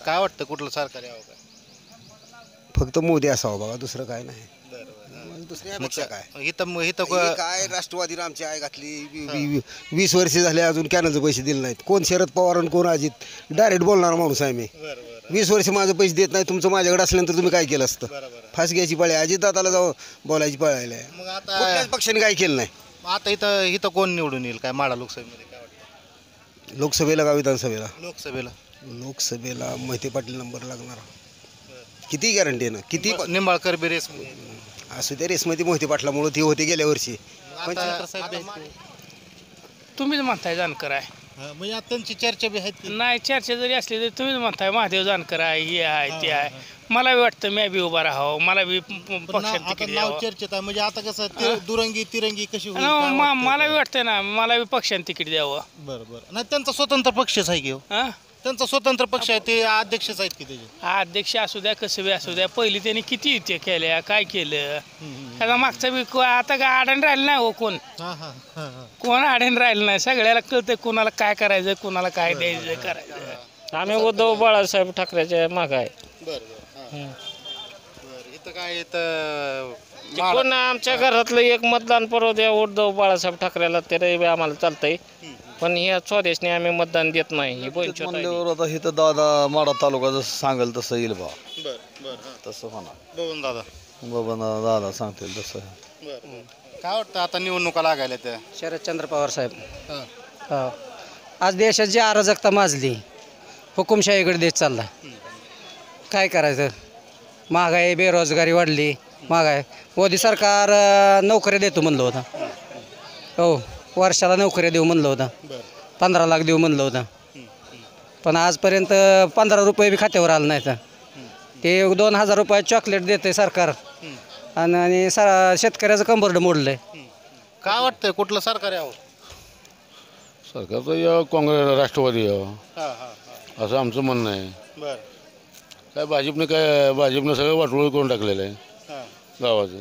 काय वाटतं कुठलं सरकार यावं काय? फक्त मोदी असावा बघा, दुसरं काय नाही. दुसरी मग अपेक्षा काय? इथं काय राष्ट्रवादीनं आमची आय घातली. 20 वर्ष झाले अजून कॅनलचे पैसे दिले नाहीत. कोण शरद पवार आणि कोण अजित, डायरेक्ट बोलणारा माणूस आहे मी. 20 वर्ष माझं पैसे देत नाही, तुमचं माझ्याकडे असल्यानंतर तुम्ही काय केलं असतं? फास घ्यायची पाळी अजित दादाला जाऊ बोलायची पाळायला आहे. मग आता कुठल्याच पक्षाने काय केलं नाही. आता इथं कोण निवडून येईल काय माढा लोकसभेमध्ये काय वाटतं? लोकसभेला का विधानसभेला? लोकसभेला लोकसभेला मोहिते पाटील नंबर लागणार. किती गॅरंटी आहे ना, किती निंबाळकर बी रेस असू त्या रेसमध्ये मोहिते पाटलामुळे ती होते गेल्या वर्षी. तुम्हीच म्हणताय जानकर आहे. म्हणजे आता त्यांची चर्चा बी आहेत नाही चर्चा जरी असली तरी तुम्हीच म्हणताय महादेव जानकर आहे, हे आहे ते आहे. मला बी वाटतं मी बी उभा राहावं, मला बी पक्षात तिकीट नाव द्यावं. चर्चेत आहे. म्हणजे आता कसं दुरंगी तिरंगी कशी होईल न, काय वाटतंय? मला बी वाटतं ना, मला बी पक्षाने तिकीट द्यावं. बरं नाही त्यांचा स्वतंत्र पक्षच आहे की हो. हा त्यांचा स्वतंत्र पक्ष आहे, ते अध्यक्षच आहेत की त्याचे. अध्यक्ष असू द्या कसं बी असू द्या, पहिली त्यांनी किती इथे केल्या काय केलं त्याचा मागचा बी आता काय आडण राहिलं नाही हो. कोण आडण राहिलं नाही. सगळ्याला कळतंय कोणाला काय करायचं, कोणाला काय द्यायचं करायचं. आम्ही उद्धव बाळासाहेब ठाकरेच्या माग आहे. इथं काय इथं कोण आमच्या घरातलं एक मतदान परत द्या उद्धव बाळासाहेब ठाकरेला, तरी बी आम्हाला चालतंय. पण ह्या स्वदेशने आम्ही मतदान देत नाही. ही म्हणल्यावर आता इथं दादा माडा तालुका जसं सांगेल तसं येईल बा. तसं म्हणा बघून दादा बाबा दादा सांगतील तसं. काय वाटतं आता निवडणुका लागायला त्या? शरदचंद्र पवार साहेब. हो, आज देशात जी अराजकता माजली, हुकुमशाहीकडे देश चालला. काय करायचं? महागाई, बेरोजगारी वाढली. महागाई, मोदी सरकार नोकऱ्या देतो म्हणलं होतं. हो, वर्षाला नोकऱ्या देऊ म्हणलं होतं. 15 लाख देऊ म्हणलं होतं. पण आजपर्यंत 15 रुपये बी खात्यावर आलं नाही. तर ते 2000 रुपये चॉकलेट देते सरकार आणि शेतकऱ्याचं कंबरड मोडलंय. काय वाटतंय कुठलं सरकार यावं? सरकारचं यावं, काँग्रेस राष्ट्रवादी यावं असं आमचं म्हणणं आहे. बरं काय भाजपनं सगळं वाटोळ करून टाकलेलं आहे गावाचं.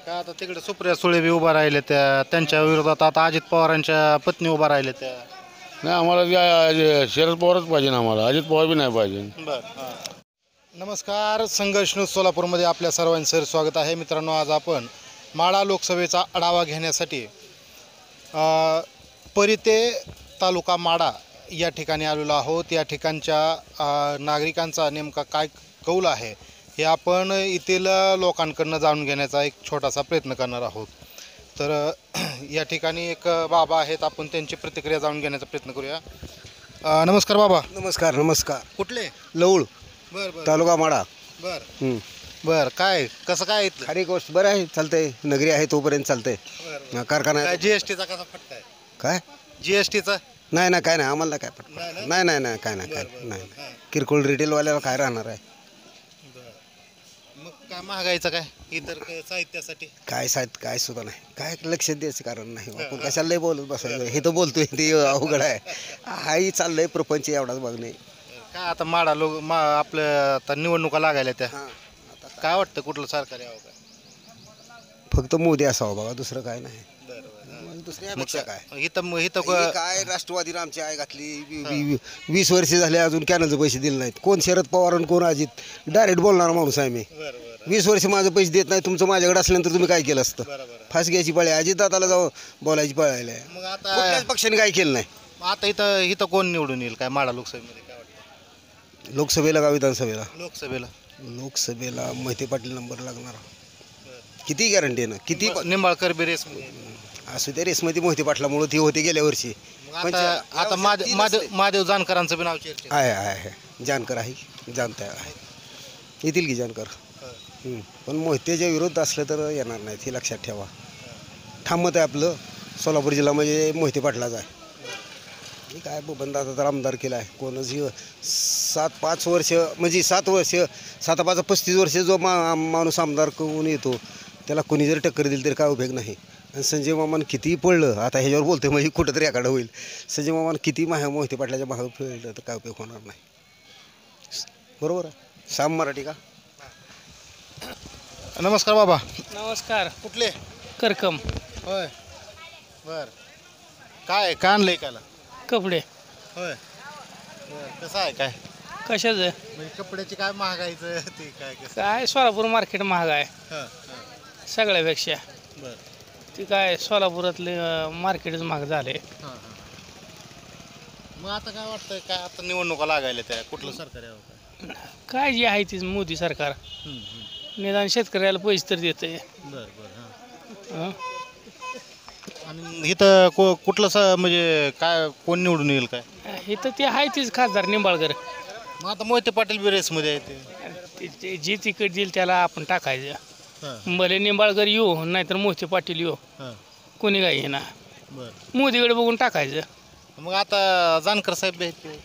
काय आता तिकडे सुप्रिया सुळे बी उभा राहिले त्यांच्या विरोधात आता अजित पवारांच्या पत्नी उभा राहिले त्या. नाही आम्हाला शरद पवारच पाहिजे ना, आम्हाला अजित पवार बी नाही पाहिजे. नमस्कार, संघर्ष न्यूज सोलापूरमध्ये आपल्या सर्वांचं स्वागत आहे. मित्रांनो, आज आपण माढा लोकसभेचा आढावा घेण्यासाठी परिते तालुका माढा या ठिकाणी आलेलो आहोत. या ठिकाणच्या नागरिकांचा नेमका काय कौल आहे हे आपण येथील लोकांकडून जाणून घेण्याचा एक छोटासा प्रयत्न करणार आहोत. तर या ठिकाणी एक बाबा आहेत, आपण त्यांची प्रतिक्रिया जाणून घेण्याचा प्रयत्न करूया. नमस्कार बाबा. नमस्कार. नमस्कार. कुठले? लवळ बरं तालुका माडा. बरं काय कसं काय? खरी गोष्ट बरं आहे, चालतंय. नगरी आहे तोपर्यंत चालतंय. कारखाना आहे. जीएसटीचा कसा फटका आहे? काय जीएसटीचा? नाही ना, काय नाही आम्हाला काय पडतं. नाही काय नाही. किरकोळ रिटेलवाल्याला काय राहणार आहे? मग काय महागाईचं काय इतर साहित्यासाठी काय साहित्य काय सुद्धा नाही. काय लक्ष द्यायचं कारण नाही. आपण कशाला लय बोलत बसायचं? हे तर बोलतोय ते अवघड आहे. हाही चाललंय प्रपंच एवढाच बघणे. काय आता माडा आपल्या आता निवडणुका लागायला त्या. काय वाटतं कुठलं सरकार यावं काय? फक्त मोदी असावा बघा, दुसरं काय नाही. दुसरी अपेक्षा काय? इथं काय राष्ट्रवादीनं आमची आय घातली. 20 वर्ष झाले अजून कॅनलचे पैसे दिले नाहीत. कोण शरद पवार आणि कोण अजित, डायरेक्ट बोलणारा माणूस आहे मी. 20 वर्ष माझं पैसे देत नाही, तुमचं माझ्याकडे असल्यानंतर तुम्ही काय केलं असतं? फास घ्यायची पाळी अजित दादाला जाऊ बोलायची पाळायला आहे. मग आता कुठल्याच पक्षाने काय केलं नाही. आता इथं कोण निवडून येईल काय माडा लोकसभेमध्ये काय वाटतं? लोकसभेला का विधानसभेला? लोकसभेला मोहिते पाटील नंबर लागणार. किती गॅरंटी आहे ना, किती निंबाळकर बी रेस असू त्या रेसमध्ये मोहिते पाटलामुळे ती होते गेल्या वर्षी. आता महादेव जानकरांचं बी नाव चर्चा आहे. जानकर आहे, जानता आहे, येतील की जानकर. पण मोहितेच्या विरोध असलं तर येणार नाही, हे लक्षात ठेवा. ठामत आहे आपलं सोलापूर जिल्हा म्हणजे मोहिते पाटलाच आहे. काय बबनदादा तर आमदार केला आहे. कोणच 7-5 वर्ष म्हणजे 7 वर्ष 7-5-35 वर्ष जो माणूस आमदार करून येतो त्याला कोणी जरी टक्कर दिली तरी काय उपयोग नाही. आणि संजय मामानं कितीही पडलं, आता ह्याच्यावर बोलतोय म्हणजे कुठंतरी एखादं होईल. संजय मामानं किती मोहिते पाटलाच्या मागं फिरलं तर काय उपयोग होणार नाही. बरोबर आहे. साम मराठी का? नमस्कार बाबा. नमस्कार. कुठले? करकम. होय. बर काय आणलंय काला? कपडे. होय. कसं आहे काय? कशाचं म्हणजे कपड्याची काय महागाईचं ते काय कसं काय सोलापूर मार्केट महाग आहे सगळ्यापेक्षा. बरं ती काय सोलापुरातले मार्केटच महाग झाले. मग आता काय वाटतंय काय आता निवडणुका लागायला त्या कुठलं सरकार यावं काय काय जे आहे तीच मोदी सरकार निदान शेतकऱ्याला पैसे तर देते. बरं बरं हां आणि इथं कुठलं म्हणजे काय कोण निवडून येईल काय इथं ते आहे तीच खासदार निंबाळकर. मग आता मोहिते पाटील बी रेसमध्ये आहे ते जी तिकीट देईल त्याला आपण टाकायचं. हां भले निंबाळकर येऊ नाहीतर मोहिते पाटील येऊ हां कोणी काही ना बरं मोदीकडे बघून टाकायचं. मग आता जानकर साहेब बी आहेत ते.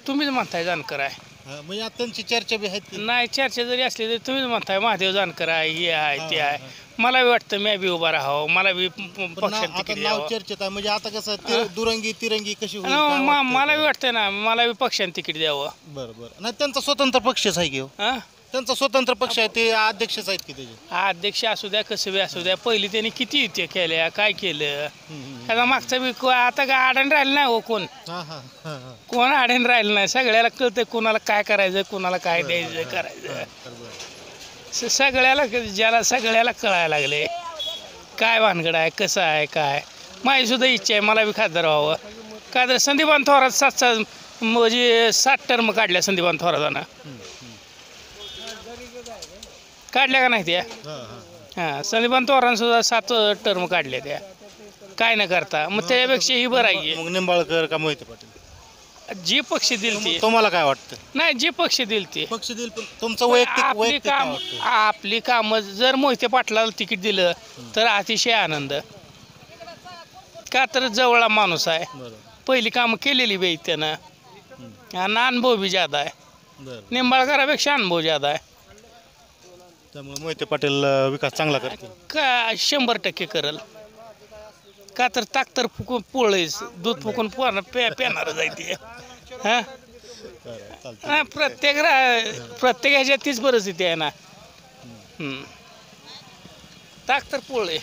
तुम्हीच म्हणताय जानकर आहे. म्हणजे आता त्यांची चर्चा बी आहेत की नाही चर्चा जरी असली तरी तुम्हीच म्हणताय महादेव जानकर आहे हे आहे ते आहे. मला बी वाटतं मी बी उभा राहावं मला बी पक्षात आता तिकीट नाव द्यावं. चर्चेत आहे म्हणजे आता कसं दुरंगी तिरंगी कशी होईल काय आणि वाटतंय? मला बी वाटतं ना मला बी पक्षाने तिकीट द्यावं. बरं बरं नाही त्यांचा स्वतंत्र पक्षच आहे की हो. हा त्यांचा स्वतंत्र पक्ष आहे ते अध्यक्षच आहेत की त्याचे अध्यक्ष असू द्या कसं बी असू द्या पहिली त्यांनी किती युत्या केल्या काय केलं त्याचा मागचा बी आता काय अडाण राहिलं नाही हो कोण हां हां हां हां कोण अडाण राहिलं नाही सगळ्याला कळतं कोणाला काय करायचं कोणाला काय द्यायचं करायचं सगळ्याला ज्याला सगळ्याला कळायला लागले काय भानगड आहे कसं आहे काय. माझी सुद्धा इच्छा आहे मला बी खासदार व्हावं. काय तर संदीपान थोरात 7 म्हणजे 7 टर्म काढल्या संदीपान थोरातानं काढल्या का नाही त्या हां संदीपान थोरानं सुद्धा 7 टर्म काढल्या त्या काय न करता. मग त्याच्यापेक्षा ही बरं आहे मग निंबाळकर का मोहिते पाटील जी पक्ष दिल ते तुम्हाला काय वाटतं नाही जी पक्ष दिल ते पक्ष देईल पण तुमचं वैयक्तिक काय वाटतं? आपली कामं जर मोहिते पाटलाला तिकीट दिलं तर अतिशय आनंद. का तर जवळा माणूस आहे बरं पहिली कामं केलेली बी आहेत त्यानं आणि अनुभव बी ज्यादा आहे. बरं निंबाळकरापेक्षा अनुभव ज्यादा आहे. त्यामुळे मोहिते पाटील विकास चांगला करतील का 100% करल. का तर ताक तर फुकून पोळीस दूध फुकून पेणार जायते हां प्रत्येक ह्याच्यात तीच परिस्थिती आहे ना. ताक तर पोळे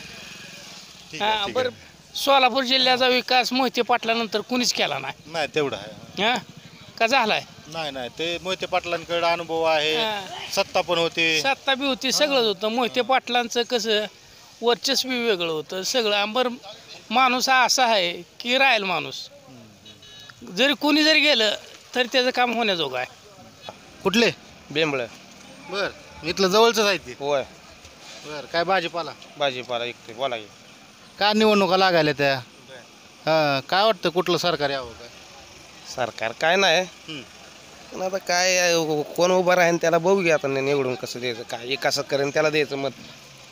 हां बरं. सोलापूर जिल्ह्याचा विकास मोहिते पाटलानंतर कुणीच केला नाही नाही तेवढं आहे हां का झालाय. नाही ते मोहिते पाटलांकडे अनुभव आहे हां. सत्ता पण होती सत्ता बी होती सगळंच होतं. मोहिते पाटलांचं कसं वर्चस्व वेगळं होतं सगळं. बरं माणूस हा असा आहे की राहील माणूस जरी कोणी जरी गेलं तरी त्याचं काम होण्याजोगं आहे. कुठले बेंबळ बर इथलं जवळच आहे ते होय बर काय भाजीपाला भाजीपाला इकते बोला की. काय निवडणुका लागायला त्या हां काय वाटतं कुठलं सरकार यावं काय सरकार काय नाही पण आता काय कोण उभं राहीन त्याला बघू घ्या आता निवडून कसं द्यायचं काय कसं करेन त्याला द्यायचं मत.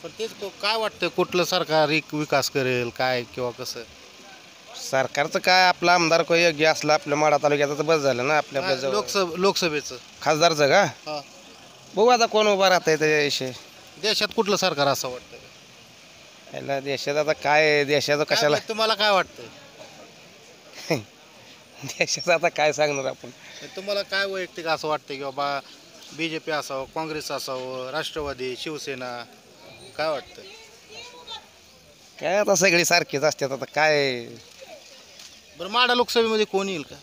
पण तेच काय वाटतं कुठलं सरकार विकास करेल काय किंवा कसं सरकारचं काय आपला आमदार काही योग्य असला आपल्या माडा तालुक्याचं तर बस झालं ना आपल्या लोकसभेचं खासदारचं का हां बघू आता कोण उभा राहतंय त्याच्याविषयी. देशात कुठलं सरकार असं वाटतं याला देशात आता काय देशाचं कशाला तुम्हाला काय वाटतं देशाचं आता काय सांगणार आपण. तुम्हाला काय वैयक्तिक असं वाटतं की बाबा BJP असावं काँग्रेस असावं राष्ट्रवादी शिवसेना काय वाटतं काय आता सगळी सारखीच असतात आता काय. बरं माढा लोकसभेमध्ये कोण येईल का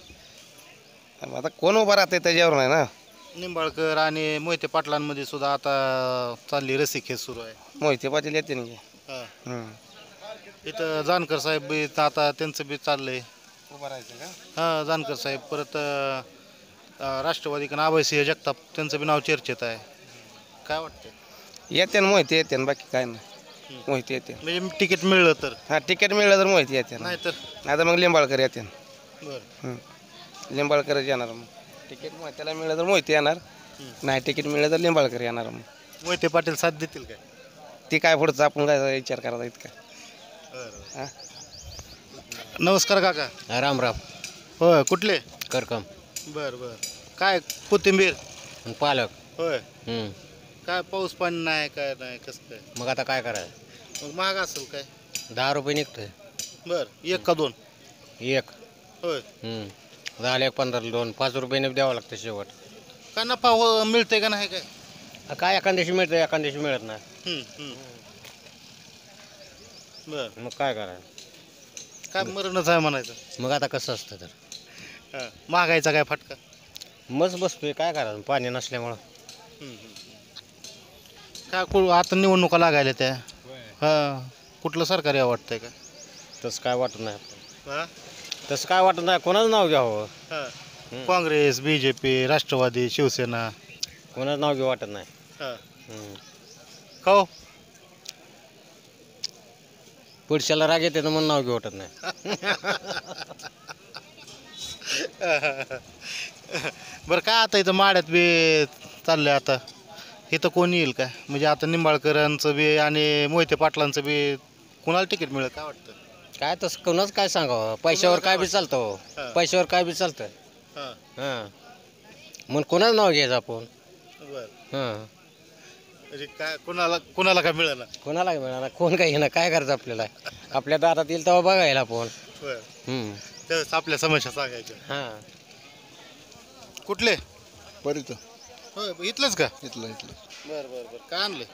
आता कोण उभा राहतंय त्याच्यावर नाही ना. निंबाळकर आणि मोहिते पाटलांमध्ये सुद्धा आता चालली रस्सीखेच सुरू आहे. मोहिते पाटील येते ना की. हां इथं जानकर साहेब बी आता त्यांचं बी चाललंय उभा राहायचं का. हां जानकर साहेब परत राष्ट्रवादीकडून अभयसिंह जगताप त्यांचं बी नाव चर्चेत आहे काय वाटतं येते ना मोहिते येते ना बाकी काय नाही मोहिते येते. म्हणजे तिकीट मिळलं तर हां तिकीट मिळलं तर मोहिते येते ना नाही तर आता मग लिंबाळकर येते ना. बरं लिंबाळकरच येणार मग. तिकीट मोहित्याला मिळलं तर मोहिते येणार नाही तिकीट मिळलं तर लिंबाळकर येणार मग. मोहिते पाटील साथ देतील काय ती काय पुढचं आपण काय विचार करायचा इतका. हां नमस्कार काका राम राम होय कुठले करकम बरं बरं काय कोथिंबीर पालक होय काय पाऊस पाणी नाही काय नाही कसं काय मग आता काय करायचं मग महाग असेल काय 10 रुपये निघतोय बरं 1 का 2 एक होय झाले 15 2 5 रुपयाने द्यावं लागतं शेवट. का नफा मिळते का नाही काय काय एखाद दिवशी मिळतं एखाद दिवशी मिळत नाही. बरं मग काय करायचं काय मरणच आहे म्हणायचं मग आता कसं असतं तर महागाईचा काय फटका मस्त बसतोय, काय करायचं पाणी नसल्यामुळं. आता निवडणुका लागायला त्या कुठलं सरकार यावं वाटतंय का? तसं काय वाटत नाही आपल्याला. तसं काय वाटत नाही, कोणाचं नाव घ्यावं. काँग्रेस, बीजेपी, राष्ट्रवादी, शिवसेना. कोणाचं नाव घ्यावं वाटत नाही. का हो? पुढच्याला राग येते तर म्हणून नाव घेऊ वाटत नाही. बरं काय आता इथं माड्यात बी चाललंय आता इथं कोण येईल काय म्हणजे आता निंबाळकरांचं बी आणि मोहिते पाटलांचं बी कुणाला तिकीट मिळेल काय वाटतं? काय तसं कोणाच काय सांगावं, पैशावर काय बी चालतं. पैशावर काय बी चालतं. हां मग कोणाचं नाव घ्यायचं आपण. हां म्हणजे काय कुणाला काय मिळेल? कोणाला मिळाला, कोण काही ना काय करायचं आपल्याला. आपल्या दारात येईल तेव्हा बघायला आपण. त्यावेळेस आपल्या समस्या सांगायच्या. हां कुठले? परित होय इथलंच का? इथलं बरं काय आणले?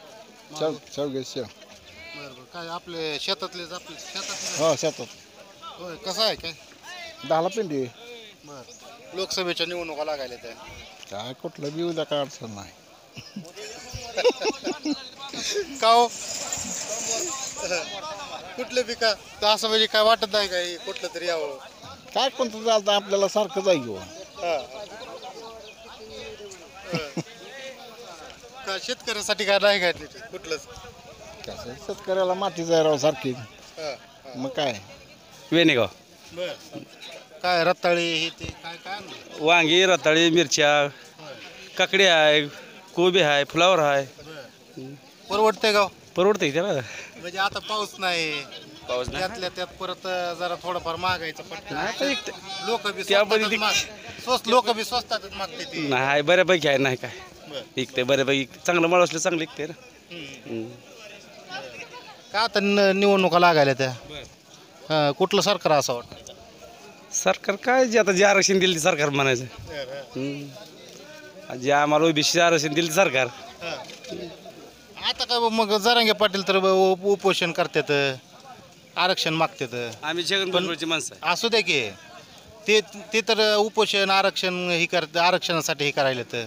चौघेस बरं काय आपले शेतातलेच आपले शेतात? हो शेतात होय कसं आहे काय? 10 पिंडी. बरं लोकसभेच्या निवडणुका लागायला त्या काय कुठलं बी उद्या काय अडचण नाही. का हो? कुठले बी का असं म्हणजे काय वाटत नाही काय कुठलं तरी यावं? काय कोणतं चालतं आपल्याला सारखं जाई घेऊ. का शेतकऱ्यासाठी काय नाही काय कुठलंच? कसं शेतकऱ्याला माती जायराव सारखी. मग काय वेणेगाव. बरं काय रताळी हे ते काय काय आणलं? वांगी, रताळी, मिरच्या, काकडी आहे, कोबी आहे, फ्लावर आहे. परवडते गाव? परवडते त्याला. म्हणजे आता पाऊस नाही. पाऊस त्यातल्या त्यात परत जरा थोडंफार महागायचं पटकन. लोक बी त्यामध्ये स्वस्त लोक बी स्वस्तातच मागते ती. नाही बऱ्यापैकी आहे, नाही काय विकते बऱ्यापैकी. चांगलं माळ असलं चांगलं विकते ना. का आता निवडणुका लागायला त्या कुठलं सरकार असं वाटतं? सरकार काय जे आता जे आरक्षण दिलं ते सरकार म्हणायचं. जे आम्हाला ओबीसी आरक्षण दिलं ते सरकार. आता काय मग जरांगे पाटील तर उपोषण करतात, आरक्षण मागतात. आम्ही जगन बनवची माणसं आहे. असू द्या की ते तर उपोषण आरक्षण ही करत आरक्षणासाठी हे करायला तर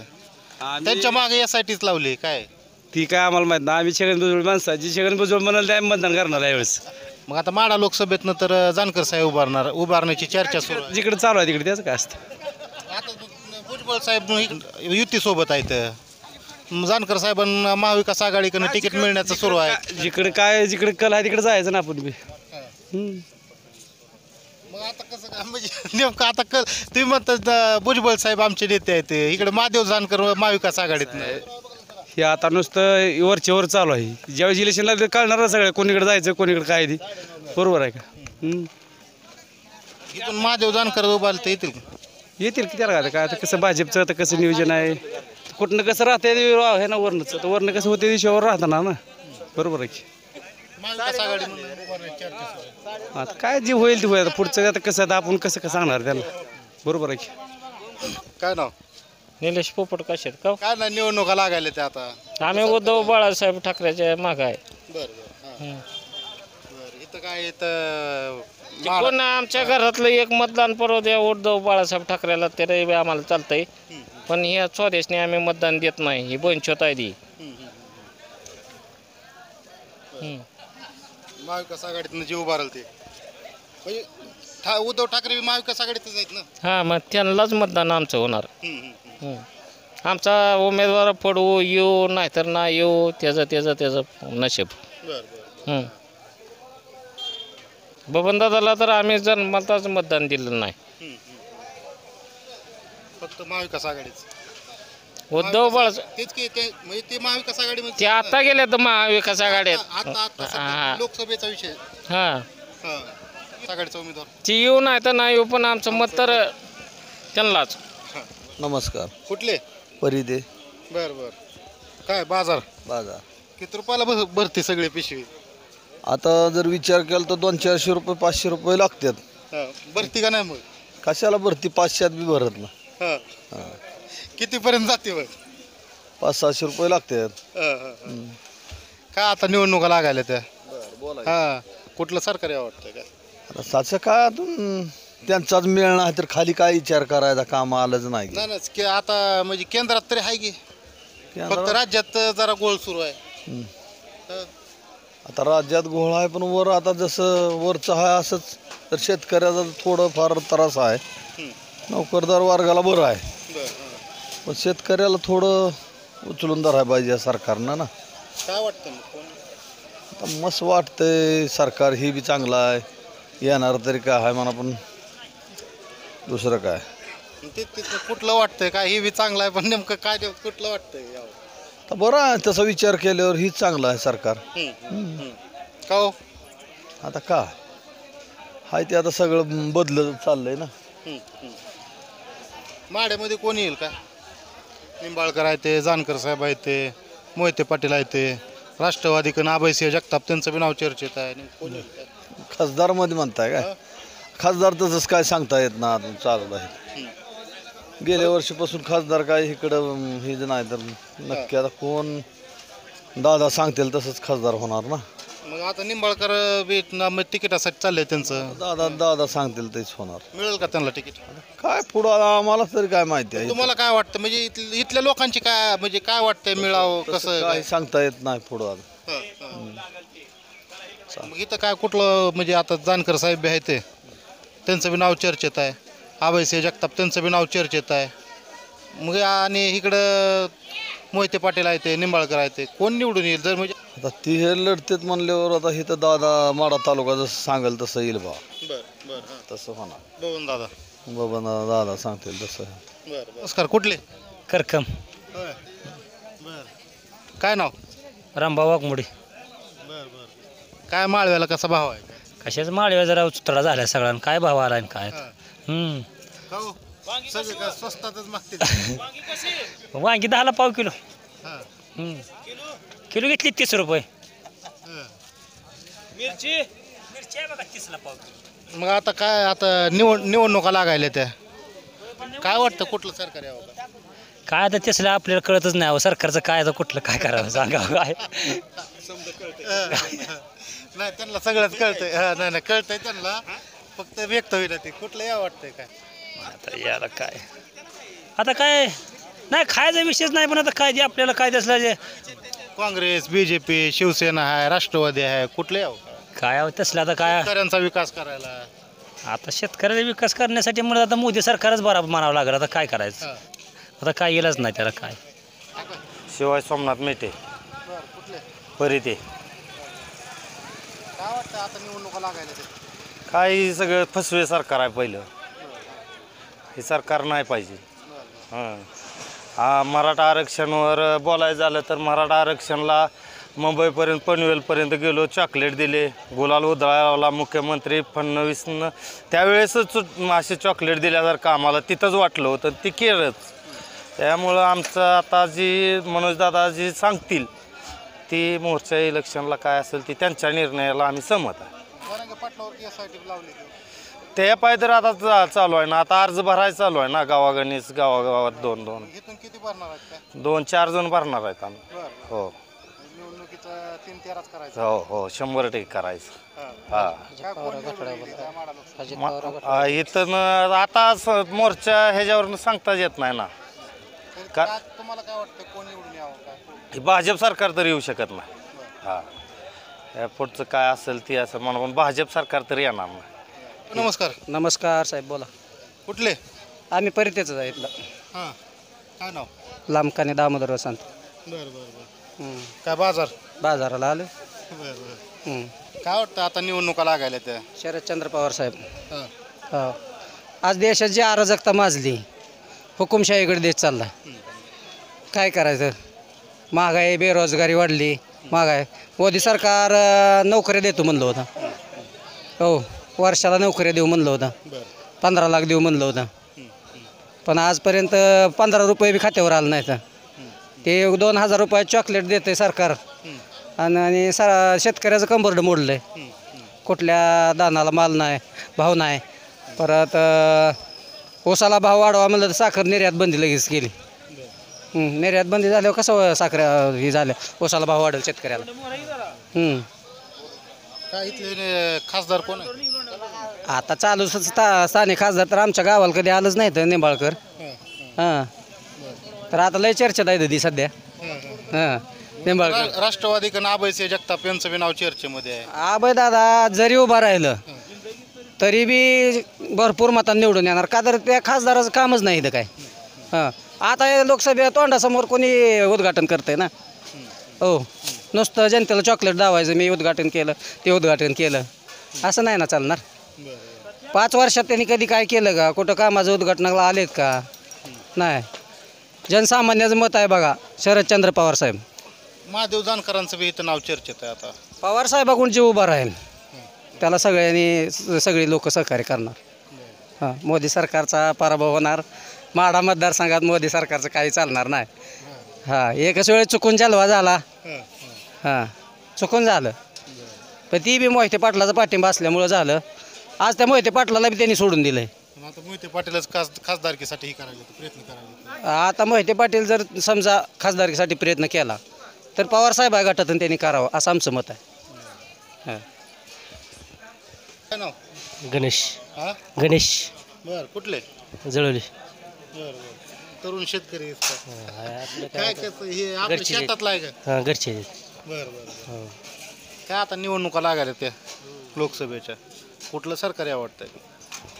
त्यांच्या मागे यासाठीच लावली काय ती काय आम्हाला माहित नाही. आम्ही छगन भुजबळ माणसं आहे. जी छगन भुजबळ म्हणाल ते आम्ही मतदान करणार यावेळेस. मग आता माडा लोकसभेतनं तर जानकर साहेब उभारण्याची चर्चा सुरू आहे. जिकडे चालू आहे तिकडे त्याचं काय असतं. आता भुजबळ साहेब युती सोबत आहेत. जानकर साहेबांना महाविकास आघाडीकडनं तिकीट मिळण्याचं सुरू आहे. जिकडे कल आहे तिकडे जायचं ना आपण बी. मग आता कसं काय म्हणजे नेमकं आता तुम्ही म्हणता भुजबळ साहेब आमचे नेते आहेत, इकडे महादेव जानकर महाविकास आघाडीत हे आता नुसतं वरच्यावर चालू आहे. ज्यावेळेस इलेक्शनला कळणार ना सगळं कोणीकडे जायचं कोणीकडे काय ती. बरोबर आहे का? इथून महादेव जानकर उभारले तर येतील की त्याला काय आता कसं भाजपचं आता कसं नियोजन आहे कुठनं कसं राहते हे ना वरणच आता वरण कसं होते दिशेवर राहताना ना. बरोबर आहे की महाविकास आघाडी उभारण्याची चर्चा सुरू आहे. आता काय जे होईल ते होईल. आता पुढचं आता कसं आता आपण कसं सांगणार त्याला. बरोबर आहे की. काय नाव? निलेश पोपट कशात का काय नाही निवडणुका लागायला त्या आता. आम्ही उद्धव बाळासाहेब ठाकरेच्या माग आहे. बरं इथं काय इथं कोण आमच्या घरातलं एक मतदान परत द्या उद्धव बाळासाहेब ठाकरेला तरी आम्हाला चालतंय. पण ह्या स्वदेशने आम्ही मतदान देत नाही. ही वंचित आहे ती. महाविकास आघाडीतनं जे उभारल ते म्हणजे उद्धव ठाकरे महाविकास आघाडीतच आहेत ना. हां मग त्यांनाच मतदान आमचं होणार. आमचा उमेदवार पडवू येऊ नाहीतर ना येऊ त्याचं नशीब. बबनदादाला तर आम्ही जन्मताच मतदान दिलं नाही. फक्त महाविकास आघाडीच. उद्धव बाळा तेच की ते म्हणजे ते महाविकास आघाडी ते आता गेले तर महाविकास आघाडीत. आता लोकसभेचा विषय. हां आघाडीचा उमेदवार ती येऊ नाही तर नाही येऊ पण आमचं मत तर त्यांनाच. नमस्कार. कुठले? परिदे. बर काय बाजार किती रुपयाला भरते सगळे पिशवी? आता जर विचार केला तर 200-400 रुपये 500 रुपये लागतात. भरती का नाही मग? कशाला भरती 500 बी भरत ना. कितीपर्यंत जाते मग? 500-600 रुपये लागतात. काय आता निवडणुका लागायला त्या कुठलं सरकार आवडतं का? आता सातशे काय अजून त्यांचाच मेळ नाही तर खाली काय विचार करायचा काम आलंच नाही नाही ना, आता म्हणजे केंद्रात तरी आहे की फक्त राज्यात जरा गोळ सुरू आहे. हं. आता राज्यात घोळ आहे पण वर आता जसं वरचं आहे असंच तर शेतकऱ्याचा थोडं फार त्रास आहे. नोकरदार वर्गाला बरं आहे पण शेतकऱ्याला थोडं उचलून धरायला पाहिजे या सरकारनं ना. काय वाटतं मग कोण? आता मस्त वाटतंय सरकार ही बी चांगलं आहे येणार तरी काय आहे म्हणा पण दुसरं काय ते कुठलं वाटतंय काय हे बी चांगलं आहे पण नेमकं काय कुठलं वाटतंय यावं? तर बरं आहे तसा विचार केल्यावर हीच चांगलं आहे सरकार. का हो? आता काय हाय ते आता सगळं बदलत चाललंय ना. माड्यामध्ये कोण येईल काय? निंबाळकर आहे ते, जानकर साहेब आहे ते, मोहिते पाटील आहे ते, राष्ट्रवादीकडून अभयसिंह जगताप त्यांचं बी नाव चर्चेत आहे. कोण येईल काय? खासदारमध्ये म्हणताय काय? खासदार तसंच काय सांगता येत ना अजून चालू आहे. गेल्या वर्षीपासून खासदार काय इकडं हे नाही तर नक्की आता कोण दादा सांगतील तसंच खासदार होणार ना. मग आता निंबाळकर बी तिकिटासाठी चाललंय त्यांचं. दादा सांगतील तेच होणार. मिळेल का त्यांना तिकीट? काय पुढं आम्हाला तरी काय माहिती आहे. तुम्हाला काय वाटतं म्हणजे इथल्या लोकांची काय म्हणजे काय वाटतंय मिळावं कसं काय सांगता येत नाही पुढं आता. मग इथं काय कुठलं म्हणजे आता जानकर साहेब बी आहे ते त्यांचं बी नाव चर्चेत आहे. अभयसिंह जगताप त्यांचं बी नाव चर्चेत आहे. मग आणि इकडं मोहिते पाटील आहे ते, निंबाळकर आहे ते, कोण निवडून येईल जर म्हणजे? आता ती हे लढतेत म्हणल्यावर आता इथं दादा माडा तालुका जसं सांगेल तसं येईल बा. तसं होणार. बघून दादा बाबा दादा सांगतील तसं. नमस्कार, कुठले? करकम. काय नाव? रामबा वाघमोडी. काय माळव्याला कसा भाव आहे? कशाच माळव्या जरा उतरा झाल्या सगळ्यांना काय भाव आला काय. सगळे काय स्वस्तातच मागते? वांगी 10ला पाव किलो. किलो घेतली 30 रुपये. मिरची आहे बघा 30ला पाव किलो. मग आता काय आता निवडणुका लागायला त्या काय वाटतं कुठलं सरकार यावं का? काय आता तसलं आपल्याला कळतच नाही अहो सरकारचं काय आता कुठलं काय करावं सांगावं काय. नाही त्यांना सगळंच कळतंय. नाही नाही कळतंय त्यांना फक्त व्यक्त होईल ते कुठलं या वाटतंय काय. आता याला काय आता काय नाही खायचा विषयच नाही पण आता काय जे आपल्याला काय दिसलं जे काँग्रेस बीजेपी शिवसेना आहे राष्ट्रवादी आहे कुठलं यावं काय तसलं आता काय शेतकऱ्यांचा विकास करायला. आता शेतकऱ्याचा विकास करण्यासाठी म्हणून आता मोदी सरकारच बरा म्हणावं लागलं. आता काय करायचं आता काय येलच नाही त्याला काय. शिवाय सोमनाथ मेटे परिते. काय वाटतं आता निवडणुका लागायला ते काही सगळं फसवे सरकार आहे पहिलं. हे सरकार नाही पाहिजे. हां मराठा आरक्षणावर बोलायचं झालं तर मराठा आरक्षणाला मुंबईपर्यंत पनवेलपर्यंत गेलो चॉकलेट दिले गुलाल उधळाला मुख्यमंत्री फडणवीसनं त्यावेळेसच असे चॉकलेट दिल्यासारखं आम्हाला तिथंच वाटलं होतं ती केलंच. त्यामुळं आमचं आता जी मनोजदादा जी सांगतील ती मोर्चा इलेक्शनला काय असेल ती त्यांच्या निर्णयाला आम्ही सहमत आहे. ते पाय तर आता चालू आहे ना आता अर्ज भरायला चालू आहे ना गावागणीच गावागावात 2-2 किती भरणार आहेत? 2-4 जण भरणार आहेत आम्ही. हो निवडणुकीचं 3-13 करायचं. हो 100% करायचं. हां इथं आता मोर्चा ह्याच्यावरनं सांगताच येत नाही ना. तुम्हाला काय वाटतं कोण निवडून यावं काय? भाजप सरकार तर येऊ शकत नाही. हां पुढचं काय असेल ती असं म्हणा पण भाजप सरकार तर येणार नाही. नमस्कार. नमस्कार साहेब बोला. कुठले? आम्ही परितेच आहे इथलं. हां काय नाव? लांबकाने दामोदर वसंत. बरं काय बाजाराला आलो. काय वाटतं आता निवडणुका लागायला त्या शरदचंद्र पवार साहेब. हो आज देशात जी अराजकता माजली हुकुमशाहीकडे देश चालला. काय करायचं महागाई बेरोजगारी वाढली महागाई. मोदी सरकार नोकऱ्या देतो म्हणलं होतं. हो वर्षाला नोकऱ्या देऊ म्हणलं होतं. 15 लाख देऊ म्हणलं होतं पण आजपर्यंत 15 रुपये बी खात्यावर आलं नाही. तर ते 2000 रुपये चॉकलेट देते सरकार आणि शेतकऱ्याचं कंबरड मोडलं आहे. कुठल्या दानाला माल नाही भाव नाही. परत ऊसाला भाव वाढवा म्हणलं तर साखर निर्यात बंदी लगेच केली. निर्यात बंदी झाल्यावर कसं साखर हे झालं ऊसाला भाव वाढेल शेतकऱ्याला. काय इथले खासदार कोण आहे? आता चालू स्थानिक खासदार तर आमच्या गावाला कधी आलंच नाही तर निंबाळकर. हां तर आता लय चर्चेत आहे ती सध्या. हां निंबाळकर. राष्ट्रवादीकडनं अभयसिंह जगताप यांचं बी नाव चर्चेमध्ये आहे. अभय दादा जरी उभा राहिलं तरी बी भरपूर मतांनी निवडून येणार, का तर त्या खासदाराचं कामच नाही इथं काय. हां आता हे लोकसभेत तोंडासमोर कोणी उद्घाटन करतंय ना. हो नुसतं जनतेला चॉकलेट दावायचं, मी उद्घाटन केलं ते उद्घाटन केलं, असं नाही ना चालणार. 5 वर्षात त्यांनी कधी काय केलं का? कुठं कामाचं उद्घाटनाला आलेत का? नाही. जनसामान्याचं मत आहे बघा शरदचंद्र पवार साहेब. महादेव जानकरांचं बी इथं नाव चर्चेत आहे आता. पवार साहेबाकडून जे उभा राहील त्याला सगळी लोक सहकार्य करणार. हां मोदी सरकारचा पराभव होणार. माढा मतदारसंघात मोदी सरकारचं काही चालणार नाही. हां एकच वेळेस चुकून जलवा झाला. हां चुकून झालं, पण ती बी मोहिते पाटलाचा पाठिंबा असल्यामुळं झालं. आज त्या मोहिते पाटलाला बी त्यांनी सोडून दिलं आहे. आता मोहिते पाटीलच खासदारकीसाठी हे करायला प्रयत्न करायला. आता मोहिते पाटील जर समजा खासदारकीसाठी प्रयत्न केला तर पवार साहेब गटातून त्यांनी करावं असं आमचं मत आहे. हां काय नाव? गणेश. हा गणेश बर कुठले? जळवली. बर बर तरुण शेतकरी काय कसं हे आपल्या शेतातला आहे का? हां घरचे. बर बर काय आता निवडणुका लागायला त्या लोकसभेच्या, कुठलं सरकार आवडतंय?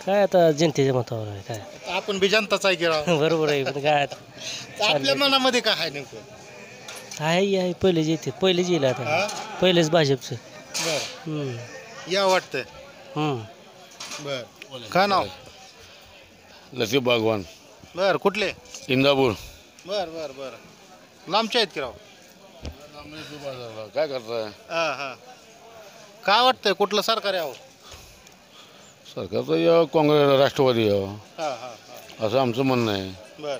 काय आता जनतेच्या मतावर आहे काय. आपण बी जनताच आहे की राव. बरोबर आहे, पण काय आता आपल्या मनामध्ये काय आहे नेमकं? आहे पहिलेच येते, पहिलेच येईल आता, पहिलेच भाजपचं. बर या वाटतंय. बर काय नाव? लतीफ बागवान. बर कुठले? इंदापूर. बर बर बर लांबचे आहेत की राव. काय करताय? हां हां काय वाटतंय कुठलं सरकार यावं? सरकारचं या काँग्रेस राष्ट्रवादी यावं हां हां असं आमचं म्हणणं आहे. बर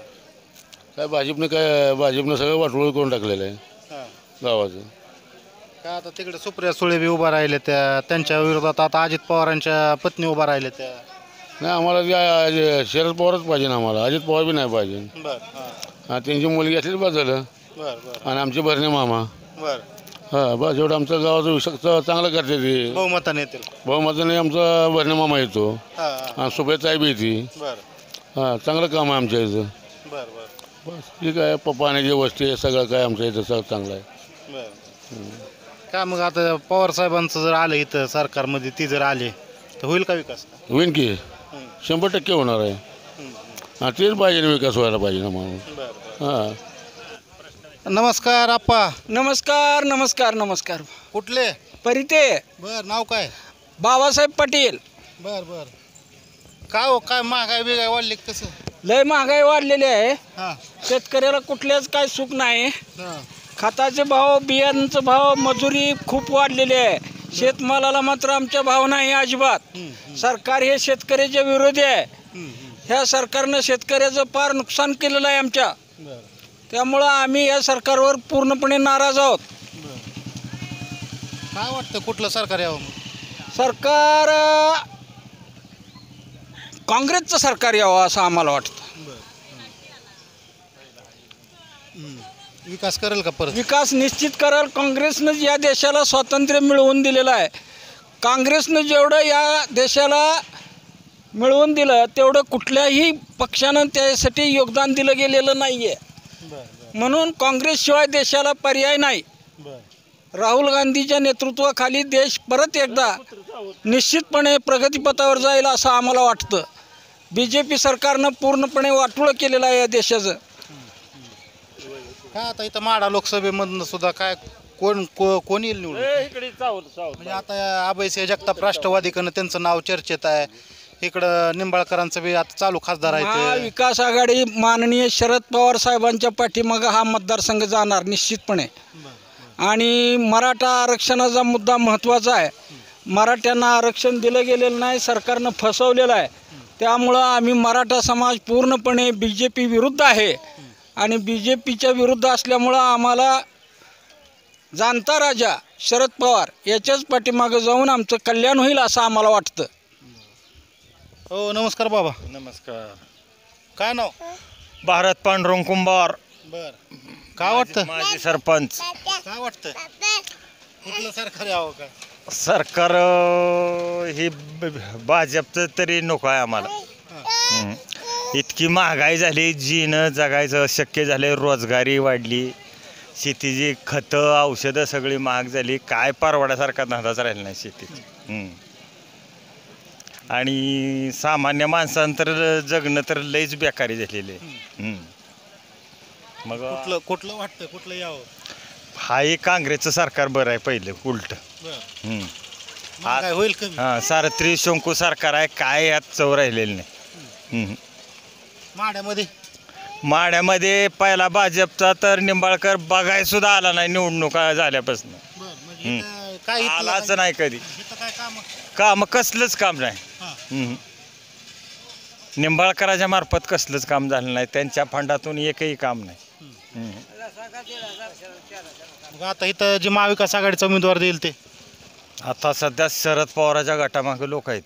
काय भाजपनं सगळं वाटोळ करून टाकलेलं आहे हां गावाचं. काय आता तिकडे सुप्रिया सुळे बी उभा राहिले त्यांच्या विरोधात आता अजित पवारांच्या पत्नी उभा राहिले त्या. नाही आम्हाला शरद पवारच पाहिजे ना, आम्हाला अजित पवार बी नाही पाहिजे. बर हां त्यांची मुलगी असली बस झालं. बर बर आणि आमचे भरणे मामा. बर हां बस एवढं आमचं गावाचं विषय चांगलं करते ते. बहुमताने येतील. बहुमताने आमचा भरणे मामा येतो. हां आणि सुप्रियाताई बी येते. बर हां चांगलं काम आहे आमच्या इथं. बर बर बस ठीक आहे. पाण्याची वस्ती आहे सगळं काय आमच्या इथं सगळं चांगलं आहे. बर काय मग आता पवार साहेबांचं जर आलं इथं सरकारमध्ये, ती जर आले तर होईल का विकास? होईन की 100% होणार आहे. हां तेच पाहिजे ना, विकास व्हायला पाहिजे ना माणूस. हां नमस्कार आप्पा. नमस्कार नमस्कार नमस्कार. कुठले? परिते. बर नाव काय? बाबासाहेब पाटील. बर बर काय हो काय महागाई बिगाई वाढली कसं? लय महागाई वाढलेली आहे. हां शेतकऱ्याला कुठल्याच काय सुख नाही. हां खताचे भाव, बियांचे भाव, मजुरी खूप वाढलेली आहे. शेतमालाला मात्र आमच्या भाव नाही अजिबात. सरकार हे शेतकऱ्याच्या विरोधी आहे. ह्या सरकारनं शेतकऱ्याचं फार नुकसान केलेलं आहे आमच्या. त्यामुळं आम्ही या सरकारवर पूर्णपणे नाराज आहोत. काय वाटतं कुठलं सरकार यावं? सरकार काँग्रेसचं सरकार यावं असं आम्हाला वाटतं. विकास करेल का परत? विकास निश्चित करेल. काँग्रेसनं या देशाला स्वातंत्र्य मिळवून दिलेलं आहे. काँग्रेसनं जेवढं या देशाला मिळवून दिलं तेवढं कुठल्याही पक्षानं त्यासाठी योगदान दिलं गेलेलं नाही आहे. म्हणून काँग्रेसशिवाय देशाला पर्याय नाही. राहुल गांधीच्या नेतृत्वाखाली देश परत एकदा निश्चितपणे प्रगतीपथावर जाईल असं आम्हाला वाटतं. BJP सरकारनं पूर्णपणे वाटोळं केलेलं आहे या देशाचं. काय आता इथं माढा लोकसभेमधनं सुद्धा काय कोण येईल निवडून? म्हणजे आता अभयसिंह जगताप राष्ट्रवादीकडनं त्यांचं नाव चर्चेत आहे. इकडं निंबाळकरांचं बी आता चालू खासदार आहे. महाविकास आघाडी माननीय शरद पवार साहेबांच्या पाठीमागं हा मतदारसंघ जाणार निश्चितपणे. आणि मराठा आरक्षणाचा मुद्दा महत्त्वाचा आहे. मराठ्यांना आरक्षण दिलं गेलेलं नाही, सरकारनं फसवलेलं आहे. त्यामुळं आम्ही मराठा समाज पूर्णपणे BJP विरुद्ध आहे. आणि BJPच्या विरुद्ध असल्यामुळं आम्हाला जाणता राजा शरद पवार याच्याच पाठीमागं जाऊन आमचं कल्याण होईल असं आम्हाला वाटतं. हो नमस्कार बाबा. नमस्कार. काय नाव? भारत पांडुरंग कुंभार. बर काय वाटतं? माजी सरपंच. काय वाटतं कुठलं सरकार यावं? काय सरकार ही भाजपचं तरी नको आहे आम्हाला. इतकी महागाई झाली, जीणं जगायचं शक्य झाले, रोजगारी वाढली, शेतीची खतं औषधं सगळी महाग झाली, काय परवड्यासारखा धंदाच राहिला नाही शेतीत. आणि सामान्य माणसांतर जगणं तर लईच बेकारी झालेली आहे. मग कुठलं वाटतं, कुठलं यावं? हाही काँग्रेसचं सरकार बरं आहे पहिलं उलट. महागाई होईल कमी. हां, सारं त्रिशंकू सरकार आहे, काय यात चव राहिलेली नाही. माड्यामध्ये पहिला भाजपचा तर निंबाळकर बघाय सुद्धा आला नाही निवडणुका झाल्यापासून. आलाच नाही कधी. काम कसलंच काम नाही. निंबाळकराच्या मार्फत कसलंच काम झालं नाही, त्यांच्या फंडातून एकही काम नाही. मग आता इथं जे महाविकास आघाडीचा उमेदवार देईल ते आता सध्या शरद पवाराच्या गटामागे लोक आहेत.